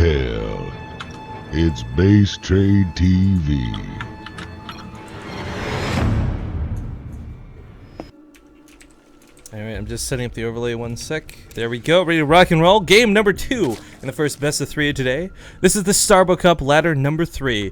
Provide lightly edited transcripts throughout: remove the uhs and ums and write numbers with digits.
hell. It's Base Trade TV. Alright, I'm just setting up the overlay 1 sec. There we go, ready to rock and roll. Game number 2 in the first best of 3 of today. This is the Starbow Cup ladder number 3.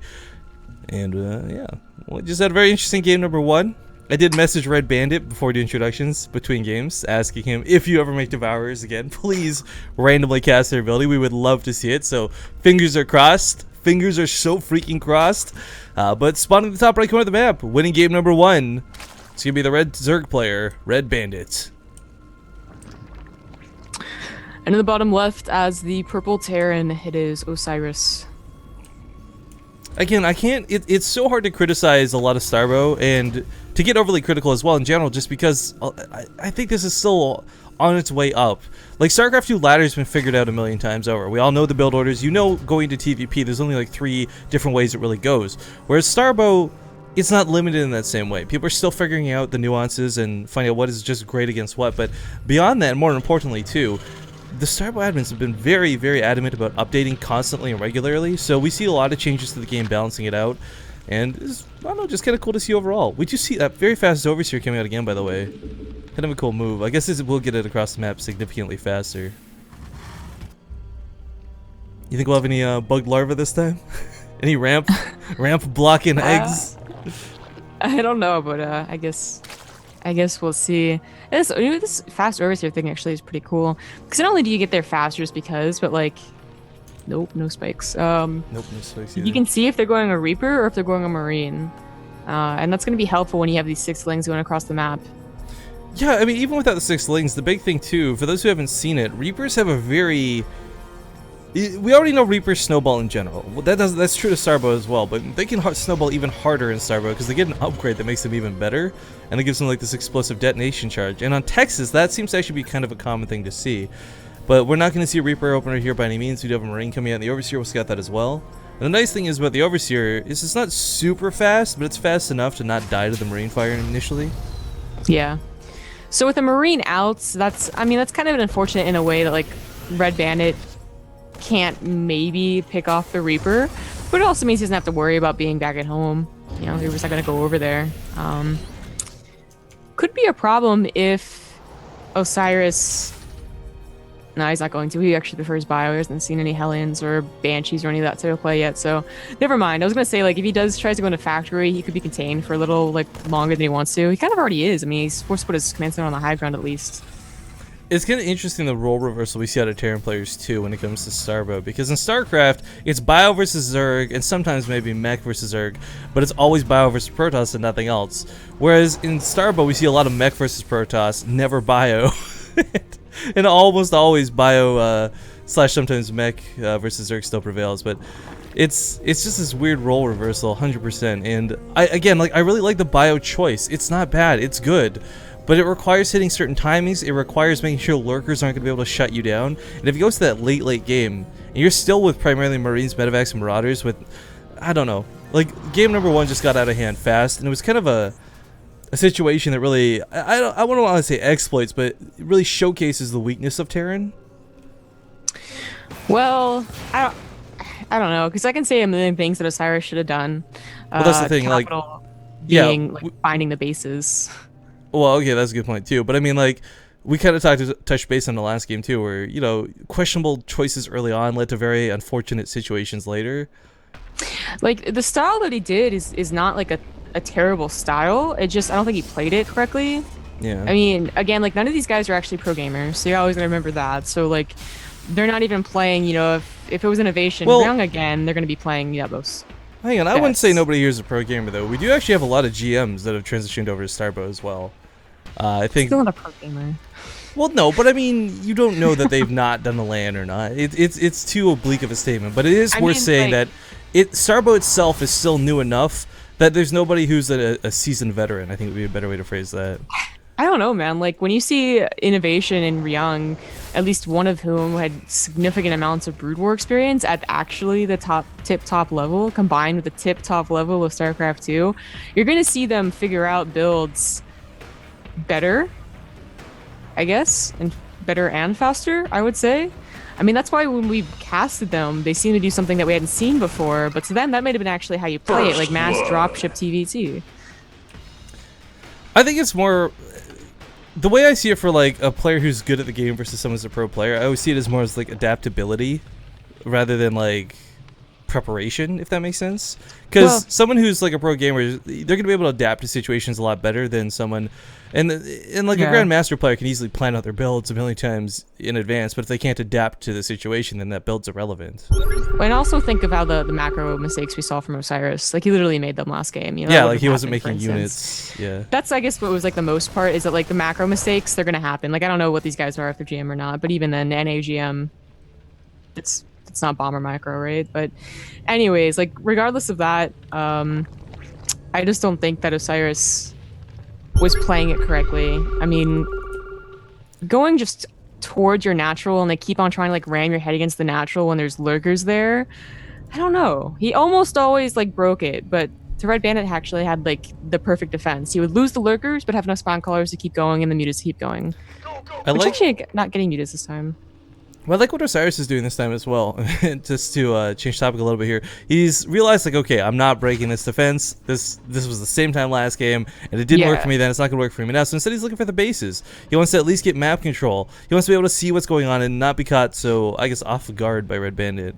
And yeah, we just had a very interesting game number 1. I did message Tehredbandit before the introductions between games, asking him if you ever make Devourers again, please randomly cast their ability. We would love to see it, so fingers are crossed. Fingers are so freaking crossed. But spawning the top right corner of the map, winning game number 1. It's gonna be the red Zerg player, Tehredbandit. And in the bottom left, as the purple Terran, it is Osiris. Again, I can't. It's so hard to criticize a lot of Starbow and to get overly critical as well in general, just because I think this is still on its way up. Like, StarCraft 2 ladder has been figured out a million times over. We all know the build orders. You know, going to TVP, there's only like 3 different ways it really goes. Whereas Starbow, it's not limited in that same way. People are still figuring out the nuances and finding out what is just great against what. But beyond that, and more importantly too, the Starbow admins have been very, very adamant about updating constantly and regularly. So we see a lot of changes to the game, balancing it out. And it's, I don't know, just kind of cool to see overall. We do see that very fast Overseer coming out again, by the way. Kind of a cool move. I guess this will get it across the map significantly faster. You think we'll have any bugged larvae this time? Any ramp blocking eggs? I don't know, but I guess we'll see. This fast Overseer thing actually is pretty cool. Because not only do you get there faster just because, but like, nope, no spikes. Nope, no spikes either. You can see if they're going a Reaper or if they're going a Marine. And that's going to be helpful when you have these 6 lings going across the map. Yeah, I mean, even without the 6 lings, the big thing too, for those who haven't seen it, Reapers have a very... We already know Reapers snowball in general. Well, that's true to Starbow as well, but they can snowball even harder in Starbow because they get an upgrade that makes them even better, and it gives them like this explosive detonation charge. And on Texas, that seems to actually be kind of a common thing to see. But we're not going to see a Reaper opener here by any means. We do have a Marine coming out, and the Overseer will scout that as well. And the nice thing is about the Overseer is it's not super fast, but it's fast enough to not die to the Marine fire initially. Yeah. So with the Marine outs, that's kind of unfortunate in a way that like Tehredbandit can't maybe pick off the Reaper, but it also means he doesn't have to worry about being back at home. You know, the Reaper's not going to go over there. Could be a problem if Osiris... No, he's not going to. He actually prefers Bio. He hasn't seen any Hellions or Banshees or any of that type of play yet, so never mind. I was going to say, like, if he tries to go into Factory, he could be contained for a little, like, longer than he wants to. He kind of already is. I mean, he's forced to put his command center on the high ground at least. It's kind of interesting the role reversal we see out of Terran players too when it comes to Starbow, because in StarCraft it's Bio versus Zerg and sometimes maybe Mech versus Zerg, but it's always Bio versus Protoss and nothing else. Whereas in Starbow we see a lot of Mech versus Protoss, never Bio, and almost always Bio slash sometimes Mech versus Zerg still prevails. But it's just this weird role reversal, 100%. And I really like the Bio choice. It's not bad, it's good. But it requires hitting certain timings, it requires making sure lurkers aren't going to be able to shut you down. And if it goes to that late game, and you're still with primarily Marines, Medevacs, and Marauders with, I don't know, like, game number 1 just got out of hand fast, and it was kind of a situation that really, I wouldn't want to say exploits, but it really showcases the weakness of Terran. Well, I don't know, because I can say a million things that Osiris should have done. Well, that's the thing, like, being, finding the bases. Well, okay, that's a good point too. But I mean, like, we kind of touched base on the last game too, where, you know, questionable choices early on led to very unfortunate situations later. Like, the style that he did is not like a terrible style. It just, I don't think he played it correctly. Yeah. I mean, again, like, none of these guys are actually pro gamers, so you're always gonna remember that. So like, they're not even playing. You know, if it was Innovation Young again, they're gonna be playing Yabos. Hang on, I wouldn't say nobody here is a pro gamer though. We do actually have a lot of GMs that have transitioned over to Starbow as well. I think still not a pro gamer. Well, no, but I mean, you don't know that they've not done the LAN or not. It's too oblique of a statement, but it is worth saying that Starbow itself is still new enough that there's nobody who's a seasoned veteran. I think would be a better way to phrase that. I don't know, man. Like, when you see Innovation and Ryung, at least one of whom had significant amounts of Brood War experience at actually the tip-top level, combined with the tip-top level of StarCraft 2, you're going to see them figure out builds better, I guess, and better and faster, I would say. I mean, that's why when we casted them, they seem to do something that we hadn't seen before. But to them, that might have been actually how you play it, like mass dropship TVT. I think it's more the way I see it for like a player who's good at the game versus someone who's a pro player. I always see it as more as like adaptability rather than like preparation, if that makes sense. Because someone who's like a pro gamer, they're going to be able to adapt to situations a lot better than someone. And like a grandmaster player can easily plan out their builds a million times in advance, but if they can't adapt to the situation, then that build's irrelevant. And also think of how the macro mistakes we saw from Osiris. Like, he literally made them last game. You know, yeah, like he wasn't making units. Yeah. That's, I guess, what was like the most part, is that like the macro mistakes, they're going to happen. Like, I don't know what these guys are, if they're GM or not, but even then, NAGM, it's not bomber macro, right? But anyways, like, regardless of that, I just don't think that Osiris was playing it correctly. I mean, going just towards your natural and they keep on trying to like ram your head against the natural when there's lurkers there. I don't know. He almost always like broke it, but Tehredbandit actually had like the perfect defense. He would lose the lurkers, but have enough spawn callers to keep going and the mutas to keep going. Which actually not getting mutas this time. Well, I like what Osiris is doing this time as well. Just to change topic a little bit here, he's realized like, okay, I'm not breaking this defense. This was the same time last game, and it didn't work for me then. It's not gonna work for me now. So instead, he's looking for the bases. He wants to at least get map control. He wants to be able to see what's going on and not be caught so I guess off guard by Red Bandit.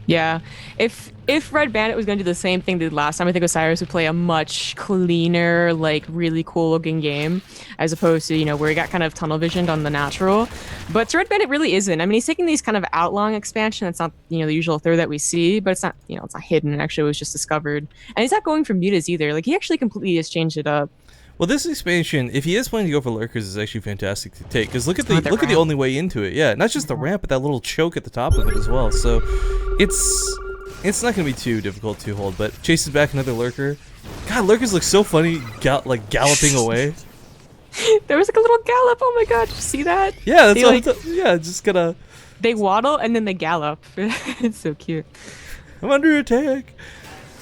Yeah, if Red Bandit was going to do the same thing they did last time, I think Osiris would play a much cleaner, like really cool looking game, as opposed to, you know, where he got kind of tunnel visioned on the natural. But Red Bandit really isn't. I mean, he's taking these kind of outlawing expansion. It's not, you know, the usual third that we see, but it's not, you know, it's not hidden. It actually was just discovered, and he's not going for mutas either. Like, he actually completely has changed it up. Well, this expansion, if he is planning to go for lurkers, is actually fantastic to take. Because look at the only way into it. Yeah, not just the ramp, but that little choke at the top of it as well. So it's not going to be too difficult to hold. But chases back another lurker. God, lurkers look so funny, like galloping away. There was like a little gallop. Oh my god, did you see that? Yeah, that's what yeah, just gonna. They waddle and then they gallop. It's so cute. I'm under attack.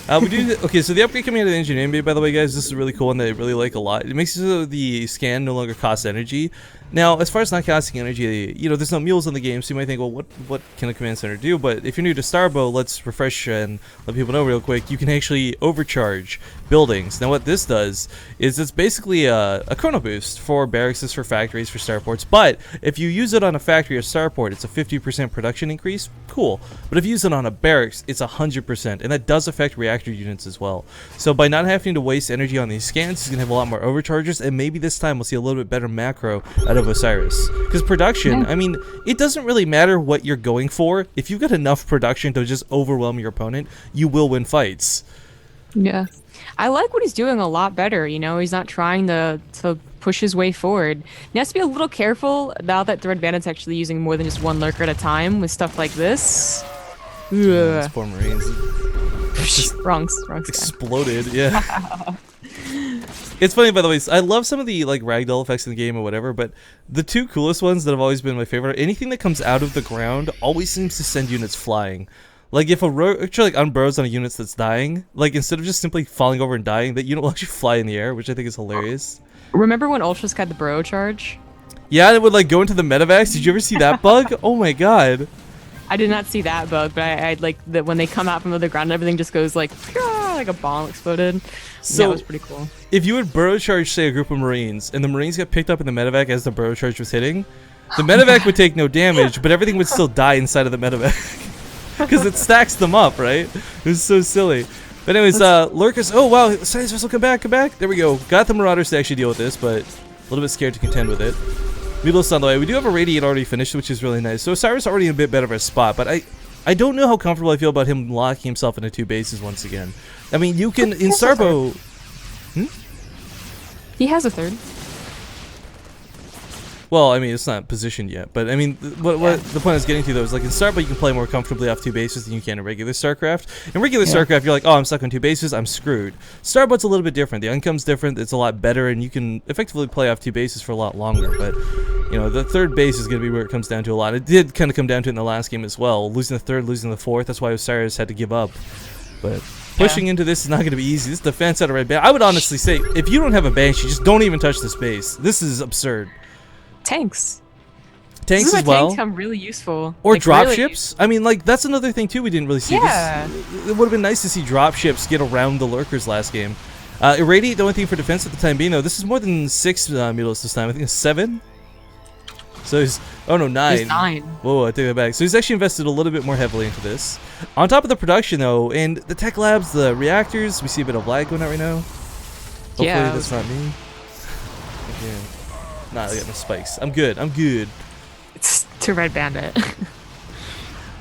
Okay, so the upgrade coming out of the engineering bay, by the way, guys, this is really cool and I really like a lot. It makes it so the scan no longer costs energy. Now, as far as not costing energy, you know, there's no mules in the game, so you might think, well, what can a command center do? But if you're new to Starbow, let's refresh and let people know real quick. You can actually overcharge buildings. Now, what this does is it's basically a chrono boost for barracks, for factories, for starports. But if you use it on a factory or starport, it's a 50% production increase. Cool. But if you use it on a barracks, it's 100%, and that does affect reactor units as well. So by not having to waste energy on these scans, he's gonna have a lot more overcharges, and maybe this time we'll see a little bit better macro out of Osiris. Because production, I mean, it doesn't really matter what you're going for. If you've got enough production to just overwhelm your opponent, you will win fights. Yeah. I like what he's doing a lot better, you know, he's not trying to push his way forward. He has to be a little careful now that Tehredbandit's actually using more than just one lurker at a time with stuff like this. These poor Marines. Wrong exploded, yeah. It's funny, by the way, I love some of the like ragdoll effects in the game or whatever, but the two coolest ones that have always been my favorite, anything that comes out of the ground always seems to send units flying. Like if a actually like unburrows on a unit that's dying, like instead of just simply falling over and dying, that unit will actually fly in the air, which I think is hilarious. Remember when Ultras had the burrow charge? Yeah, it would like go into the medevacs. Did you ever see that bug? Oh my god. I did not see that bug, but I like that when they come out from the ground, everything just goes like a bomb exploded. So that was pretty cool. If you would burrow charge, say, a group of Marines, and the Marines got picked up in the medevac as the burrow charge was hitting, the medevac would take no damage, but everything would still die inside of the medevac. Because it stacks them up, right? It was so silly. But anyways, lurkers. Oh wow, science vessel, come back. There we go. Got the Marauders to actually deal with this, but a little bit scared to contend with it. Needless on the way. We do have a Radiate already finished, which is really nice. So Osiris already in a bit better of a spot, but I don't know how comfortable I feel about him locking himself into two bases once again. I mean, you can in Starbow. He has a third. Well, I mean, it's not positioned yet, but I mean, what the point I was getting to though is like in Starbow you can play more comfortably off two bases than you can in regular StarCraft. In regular StarCraft, you're like, oh, I'm stuck on two bases, I'm screwed. Starbow's a little bit different. The income's different. It's a lot better, and you can effectively play off two bases for a lot longer. But you know, the third base is going to be where it comes down to a lot. It did kind of come down to it in the last game as well, losing the third, losing the fourth. That's why Osiris had to give up. But pushing into this is not going to be easy. This defense out of Red Bandit, I would honestly say, if you don't have a Banshee, just don't even touch this base. This is absurd. Tanks tanks This is as where well. tanks come really useful. Or like, drop really. ships. I mean, like, that's another thing, too, we didn't really see. Yeah. It would have been nice to see drop ships get around the lurkers last game. Irradiate, the only thing for defense at the time being, though, this is more than 6 mutalisks this time. I think it's 7. So he's... Oh, no, 9. There's 9. Whoa, I take that back. So he's actually invested a little bit more heavily into this. On top of the production, though, and the tech labs, the reactors, we see a bit of lag going on right now. Hopefully Yeah, that's not me. Again. Nah, I got no spikes. I'm good. I'm good. It's Tehredbandit.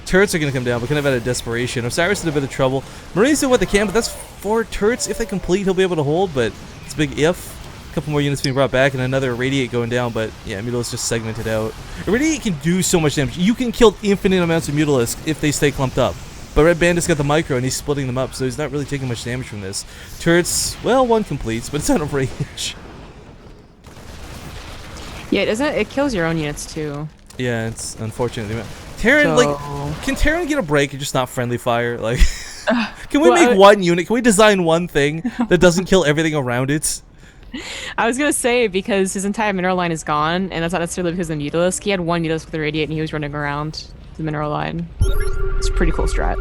Turrets are going to come down, but kind of out of desperation. Osiris in a bit of trouble. Marines do what they can, but that's 4 turrets. If they complete, he'll be able to hold, but it's a big if. A couple more units being brought back, and another Irradiate going down, but yeah, Mutalisk just segmented out. Irradiate can do so much damage. You can kill infinite amounts of Mutalisk if they stay clumped up. But Red Bandit's got the micro, and he's splitting them up, so he's not really taking much damage from this. Turrets, well, 1 completes, but it's out of range. Yeah, it kills your own units too. Yeah, it's unfortunate. Terran, So- like, can Terran get a break and just not friendly fire? Like, can we Well, make one unit? Can we design one thing that doesn't kill everything around it? I was gonna say because his entire mineral line is gone, and that's not necessarily because of the Mutalisk. He had 1 Mutalisk with a Radiate, and he was running around the mineral line. It's a pretty cool strat.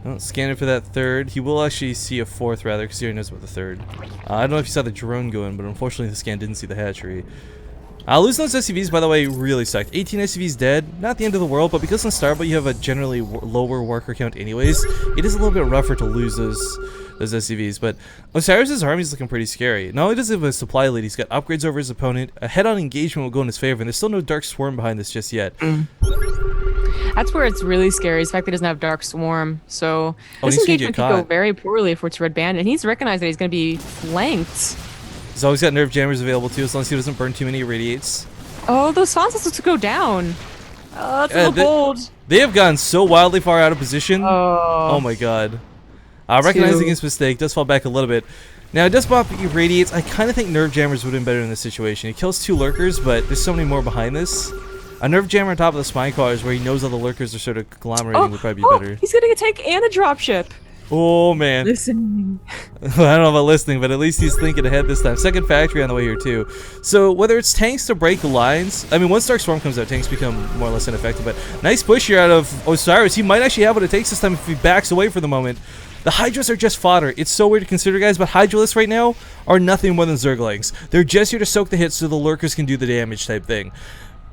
Well, scanning for that 3rd. He will actually see a 4th, rather, because he already knows about the 3rd. I don't know if you saw the drone going, but unfortunately the scan didn't see the hatchery. Losing those SCVs, by the way, really sucked. 18 SCVs dead, not the end of the world, but because on Starbow you have a generally lower worker count anyways, it is a little bit rougher to lose those SCVs. But Osiris' army is looking pretty scary. Not only does he have a supply lead, he's got upgrades over his opponent, a head-on engagement will go in his favor, and there's still no Dark Swarm behind this just yet. That's where it's really scary, is the fact that he doesn't have Dark Swarm. So Oh, this he's gonna engagement get could go caught. very poorly if it's Red Bandit, and he's recognized that he's going to be flanked. He's always got nerve jammers available too, as long as he doesn't burn too many irradiates. Oh, those Sansos to go down. Oh, that's a little bold. They have gone so wildly far out of position. Oh. Oh my god. Recognizing his mistake, does fall back a little bit. Now, it does pop irradiates. I kind of think nerve jammers would have been better in this situation. He kills 2 lurkers, but there's so many more behind this. A nerve jammer on top of the spine crawlers where he knows all the lurkers are sort of conglomerating would probably be better. He's going to take and a dropship. Oh man. Listen. I don't know about listening, but at least he's thinking ahead this time. Second factory on the way here too. So whether it's tanks to break the lines, I mean, once Dark Swarm comes out, tanks become more or less ineffective. But nice push here out of Osiris. He might actually have what it takes this time if he backs away for the moment. The Hydras are just fodder. It's so weird to consider, guys, but Hydralists right now are nothing more than Zerglings. They're just here to soak the hits so the lurkers can do the damage type thing.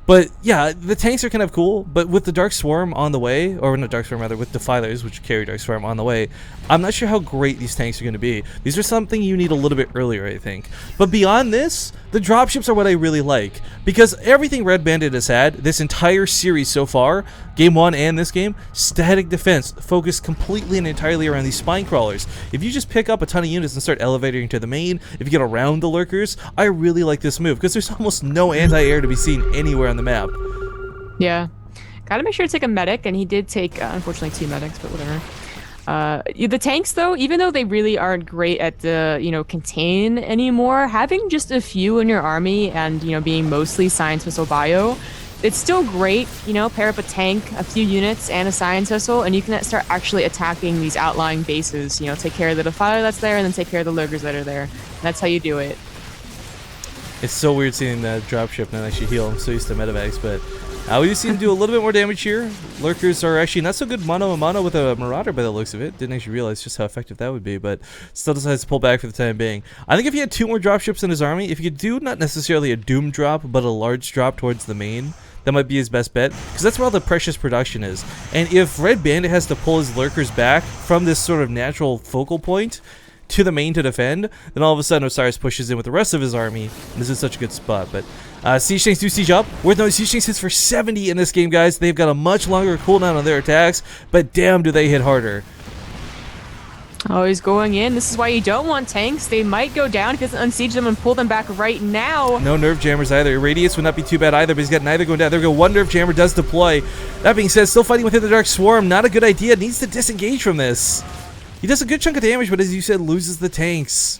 But yeah, the tanks are kind of cool, but with the Dark Swarm on the way, or not Dark Swarm rather, with Defilers, which carry Dark Swarm on the way, I'm not sure how great these tanks are going to be. These are something you need a little bit earlier, I think. But beyond this, the dropships are what I really like, because everything Red Bandit has had, this entire series so far, Game 1 and this game, static defense, focused completely and entirely around these spine crawlers. If you just pick up a ton of units and start elevating to the main, if you get around the lurkers, I really like this move, because there's almost no anti-air to be seen anywhere on the map. Yeah. Gotta make sure to take a medic, and he did take, unfortunately, 2 medics, but whatever. The tanks, though, even though they really aren't great at the, contain anymore, having just a few in your army and, being mostly Science Missile Bio, it's still great, pair up a tank, a few units, and a Science Missile, and you can start actually attacking these outlying bases, take care of the Defiler that's there, and then take care of the Lurkers that are there. And that's how you do it. It's so weird seeing that dropship not actually heal. I'm so used to medevacs, but we do see him do a little bit more damage here. Lurkers are actually not so good mono a mono with a Marauder by the looks of it. Didn't actually realize just how effective that would be, but still decides to pull back for the time being. I think if he had 2 more dropships in his army, if he could do not necessarily a Doom drop, but a large drop towards the main, that might be his best bet, because that's where all the precious production is. And if Red Bandit has to pull his Lurkers back from this sort of natural focal point to the main to defend, then all of a sudden Osiris pushes in with the rest of his army, and this is such a good spot. But siege tanks do siege up. Worth noting, siege tanks hits for 70 in this game, guys. They've got a much longer cooldown on their attacks, but damn do they hit harder. Oh, he's going in. This is why you don't want tanks. They might go down if he doesn't unsiege them and pull them back right now. No nerve jammers either. Irradiates would not be too bad either, but he's got neither going down. There we go. 1 nerve jammer does deploy. That being said, still fighting within the Dark Swarm. Not a good idea. Needs to disengage from this. He does a good chunk of damage, but as you said, loses the tanks.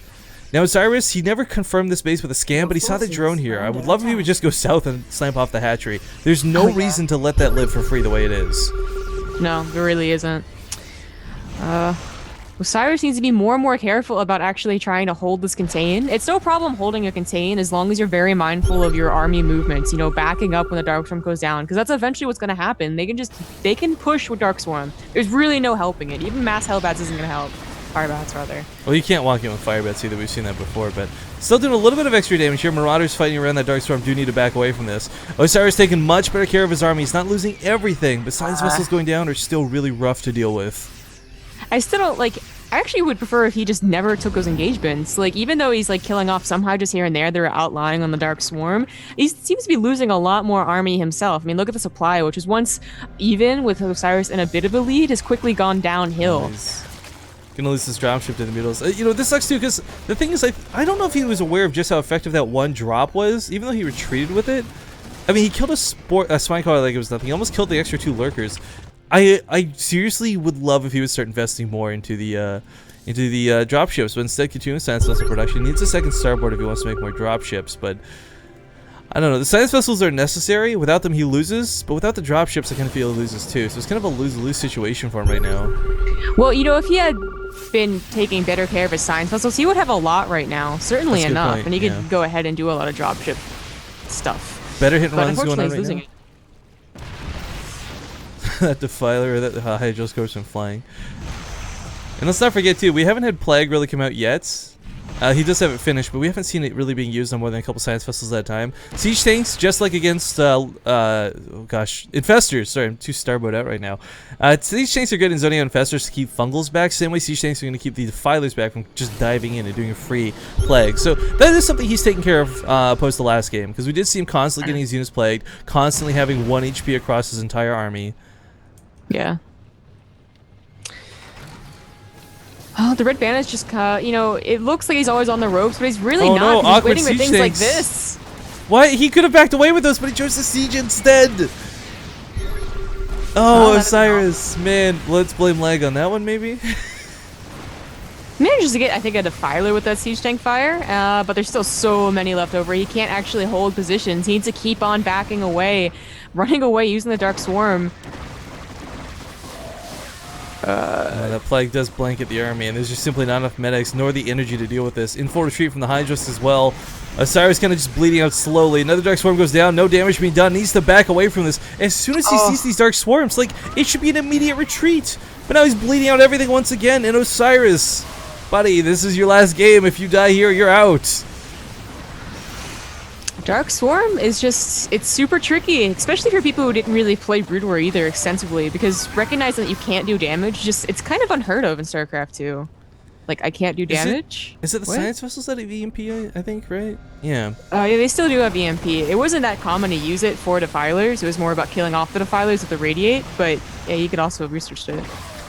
Now Osiris, he never confirmed this base with a scan, but he saw the drone here. I would love if he would just go south and snipe off the hatchery. There's no reason to let that live for free the way it is. No, there really isn't. Osiris needs to be more and more careful about actually trying to hold this contain. It's no problem holding a contain as long as you're very mindful of your army movements, you know, backing up when the Dark Swarm goes down, because that's eventually what's going to happen. They can push with Dark Swarm. There's really no helping it. Even Mass Hellbats isn't going to help. Firebats, rather. Well, you can't walk in with Firebats either. We've seen that before, but still doing a little bit of extra damage here. Marauders fighting around that Dark Storm do need to back away from this. Osiris taking much better care of his army. He's not losing everything, but Science Vessels going down are still really rough to deal with. I still don't like. I actually would prefer if he just never took those engagements. Like, even though he's like killing off some Hydras here and there, they're outlying on the Dark Swarm. He seems to be losing a lot more army himself. I mean, look at the supply, which was once even with Osiris in a bit of a lead, has quickly gone downhill. Nice. Gonna lose this dropship to the middles. You know, this sucks too, because the thing is, I don't know if he was aware of just how effective that one drop was, even though he retreated with it. I mean, he killed a spine caller like it was nothing. He almost killed the extra 2 lurkers. I seriously would love if he would start investing more into the dropships, but instead continuing Science Vessel production. He needs a second starboard if he wants to make more dropships, but I don't know. The Science Vessels are necessary. Without them, he loses, but without the dropships, I kind of feel he loses too. So it's kind of a lose-lose situation for him right now. Well, you know, if he had been taking better care of his Science Vessels, he would have a lot point now. Certainly enough, point, and he could go ahead and do a lot of dropship stuff. Better hit and but runs going on he's losing it. That Defiler, that Hydros goes from flying. And let's not forget too, we haven't had Plague really come out yet. He does have it finished, but we haven't seen it really being used on more than a couple Science Vessels at a time. Siege Tanks, just like against, oh gosh, Infestors. Sorry, I'm too Starbow out right now. Siege Tanks are good in zoning out Infestors to keep Fungals back. Same way Siege Tanks are going to keep the Defilers back from just diving in and doing a free Plague. So that is something he's taken care of opposed to last game, because we did see him constantly getting his units plagued, constantly having 1 HP across his entire army. Yeah. Oh, the Red Bandit's just, you know, it looks like he's always on the ropes, but he's really not. No, he's waiting for siege things tanks. like this. What? He could have backed away with those, but he chose to siege instead. Oh, Osiris. Man, let's blame lag on that one, maybe? Manages to get, I think, a Defiler with that Siege Tank fire, but there's still so many left over. He can't actually hold positions. He needs to keep on backing away, running away, using the Dark Swarm. That Plague does blanket the army, and there's just simply not enough medics nor the energy to deal with this. In full retreat from the Hydros as well. Osiris kind of just bleeding out slowly. Another Dark Swarm goes down, no damage being done. Needs to back away from this. As soon as he sees these Dark Swarms, like, it should be an immediate retreat. But now he's bleeding out everything once again, and Osiris, buddy, this is your last game. If you die here, you're out. Dark Swarm is just, it's super tricky, especially for people who didn't really play Brood War either extensively, because recognizing that you can't do damage, just, it's kind of unheard of in StarCraft 2. Like, I can't do damage. Is it the Science Vessels that have EMP, I think, right? Yeah. Yeah, they still do have EMP. It wasn't that common to use it for Defilers. It was more about killing off the Defilers with the Radiate, but yeah, you could also have researched it.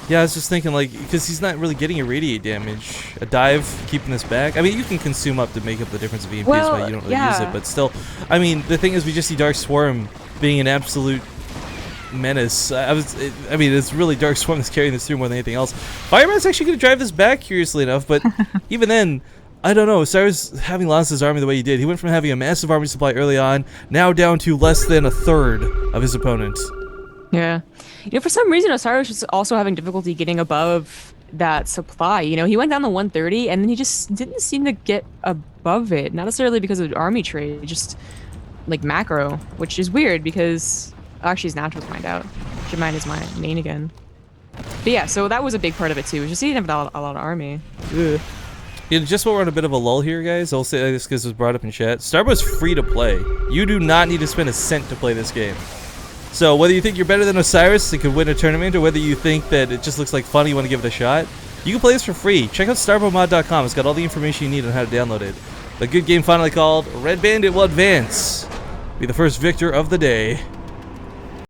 Yeah, I was just thinking, like, because he's not really getting irradiate damage. A dive, keeping this back. I mean, you can consume up to make up the difference of EMPs, but you don't really use it. But still, I mean, the thing is, we just see Dark Swarm being an absolute menace. I mean, it's really Dark Swarm that's carrying this through more than anything else. Fireman's actually going to drive this back, curiously enough, but even then, I don't know. Cyrus, having lost his army the way he did, he went from having a massive army supply early on, now down to less than a third of his opponent. Yeah. You know, for some reason, Osiris was also having difficulty getting above that supply. You know, he went down to 130, and then he just didn't seem to get above it. Not necessarily because of army trade, just like macro, which is weird because actually his naturals mined out. Should mine his main again. But yeah, so that was a big part of it too. Just he didn't have a lot of army. Ugh. Yeah, just while we're on a bit of a lull here, guys, I'll say this because it was brought up in chat. Starbow's free to play. You do not need to spend a cent to play this game. So whether you think you're better than Osiris and could win a tournament, or whether you think that it just looks like fun, you want to give it a shot, you can play this for free. Check out StarbowMod.com. It's got all the information you need on how to download it. The good game finally called. Red Bandit will advance. Be the first victor of the day.